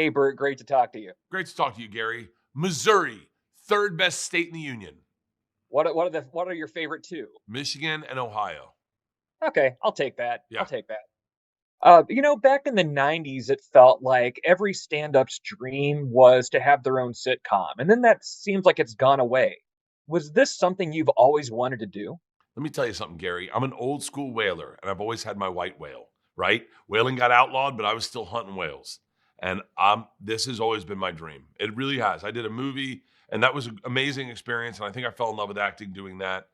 Hey, Bert, great to talk to you. Great to talk to you, Gary. Missouri, third best state in the union. What are your favorite two? Michigan and Ohio. Okay, I'll take that. I'll Yeah. take that. Back in the 90s, it felt like every stand-up's dream was to have their own sitcom, and then that seems like it's gone away. Was this something you've always wanted to do? Let me tell you something, Gary. I'm an old school whaler, and I've always had my white whale, right? Whaling got outlawed, but I was still hunting whales. And this has always been my dream. It really has. I did a movie, and that was an amazing experience. And I think I fell in love with acting doing that.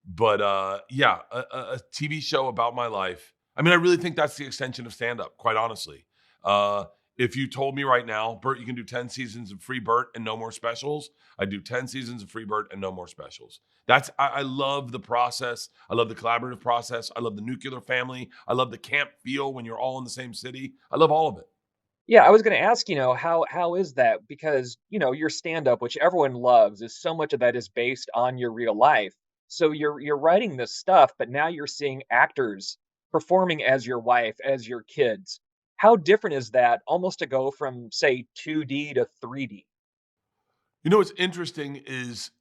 But yeah, a TV show about my life. I mean, I really think that's the extension of stand up, quite honestly. Uh, if you told me right now, Bert, you can do 10 seasons of Free Bert and no more specials, I do 10 seasons of Free Bert and no more specials. I love the process. I love the collaborative process. I love the nuclear family. I love the camp feel when you're all in the same city. I love all of it. Yeah, I was going to ask, how is that? Because, your stand-up, which everyone loves, is so much of that is based on your real life. So you're writing this stuff, but now you're seeing actors performing as your wife, as your kids. How different is that almost to go from, say, 2D to 3D? You know what's interesting is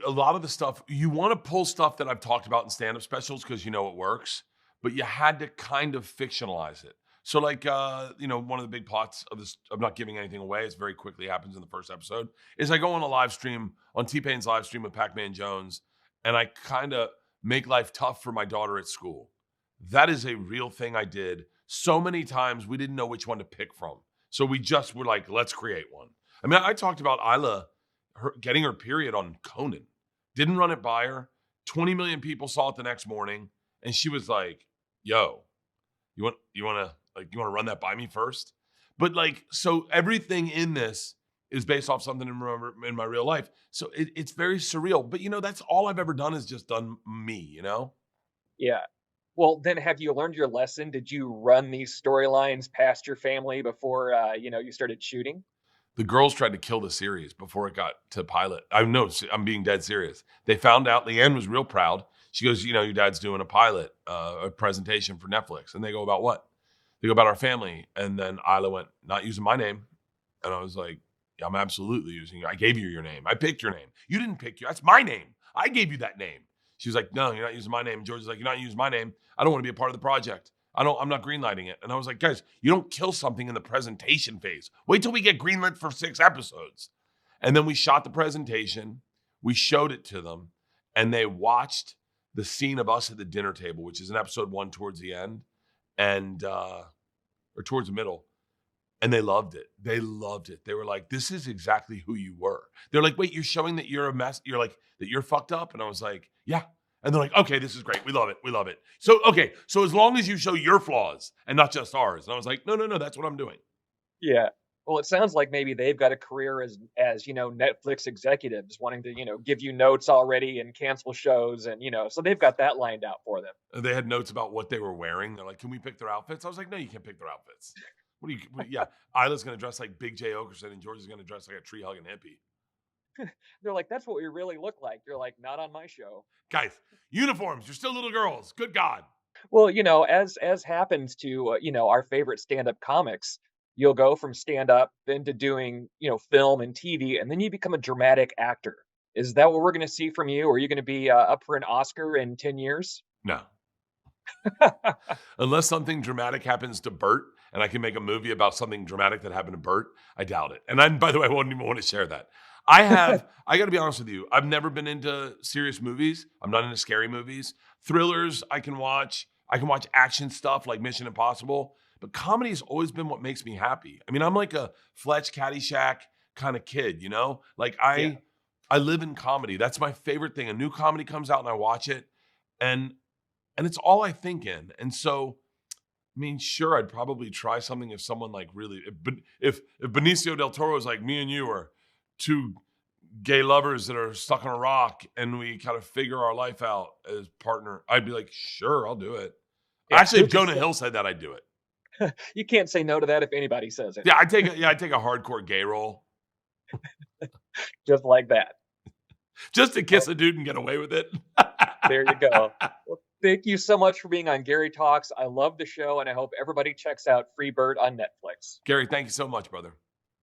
a lot of the stuff you want to pull stuff that I've talked about in stand-up specials because you know it works, but you had to kind of fictionalize it. So like one of the big plots of this, I'm not giving anything away, it very quickly happens in the first episode, is I go on a live stream on T-Pain's live stream with Pac-Man Jones, and I kind of make life tough for my daughter at school. That is a real thing I did. So many times we didn't know which one to pick from. So we just were like, let's create one. I mean, I talked about Isla getting her period on Conan. Didn't run it by her. 20 million people saw it the next morning, and she was like, "Yo, you want to run that by me first?" But like, so everything in this is based off something in my real life. So it's very surreal. But that's all I've ever done is just done me. Yeah. Well, then have you learned your lesson? Did you run these storylines past your family before, you started shooting? The girls tried to kill the series before it got to pilot. I know, I'm being dead serious. They found out. Leanne was real proud. She goes, your dad's doing a pilot, a presentation for Netflix. And they go, about what? They go, about our family. And then Isla went, not using my name. And I was like, yeah, I'm absolutely using you. I gave you your name. I picked your name. You didn't pick you. That's my name. I gave you that name. She was like, no, you're not using my name. George was like, you're not using my name. I don't want to be a part of the project. I'm not greenlighting it. And I was like, guys, you don't kill something in the presentation phase. Wait till we get greenlit for 6 episodes. And then we shot the presentation. We showed it to them. And they watched the scene of us at the dinner table, which is in episode 1 towards the end and or towards the middle. And they loved it. They loved it. They were like, this is exactly who you were. They're like, wait, you're showing that you're a mess. You're like, that you're fucked up. And I was like, yeah. And they're like, okay, this is great. We love it. We love it. So, okay. So as long as you show your flaws and not just ours. And I was like, no, that's what I'm doing. Yeah. Well, it sounds like maybe they've got a career as Netflix executives wanting to, give you notes already and cancel shows and, so they've got that lined out for them. They had notes about what they were wearing. They're like, can we pick their outfits? I was like, no, you can't pick their outfits. Yeah. Isla's going to dress like Big J. Okerson and George is going to dress like a tree hugging hippie. They're like, that's what we really look like. You're like, not on my show. Guys, uniforms. You're still little girls. Good God. Well, as happens to our favorite stand-up comics, you'll go from stand-up then to doing film and TV, and then you become a dramatic actor. Is that what we're going to see from you? Are you going to be up for an Oscar in 10 years? No. Unless something dramatic happens to Bert and I can make a movie about something dramatic that happened to Bert, I doubt it. And by the way, I wouldn't even want to share that. I got to be honest with you. I've never been into serious movies. I'm not into scary movies. Thrillers, I can watch. I can watch action stuff like Mission Impossible. But comedy has always been what makes me happy. I mean, I'm like a Fletch Caddyshack kind of kid, Like Yeah. I live in comedy. That's my favorite thing. A new comedy comes out and I watch it. And it's all I think in. And so, I mean, sure, I'd probably try something if someone like really, if Benicio del Toro is like, me and you are two gay lovers that are stuck on a rock and we kind of figure our life out as partner, I'd be like, sure, I'll do it. Yeah, Actually, if Jonah Hill said that, I'd do it. you can't say no to that if anybody says it. Yeah, I'd take a hardcore gay role. Just like that. Just to kiss a dude and get away with it. There you go. Well, thank you so much for being on Gary Talks. I love the show, and I hope everybody checks out Free Bird on Netflix. Gary, thank you so much, brother.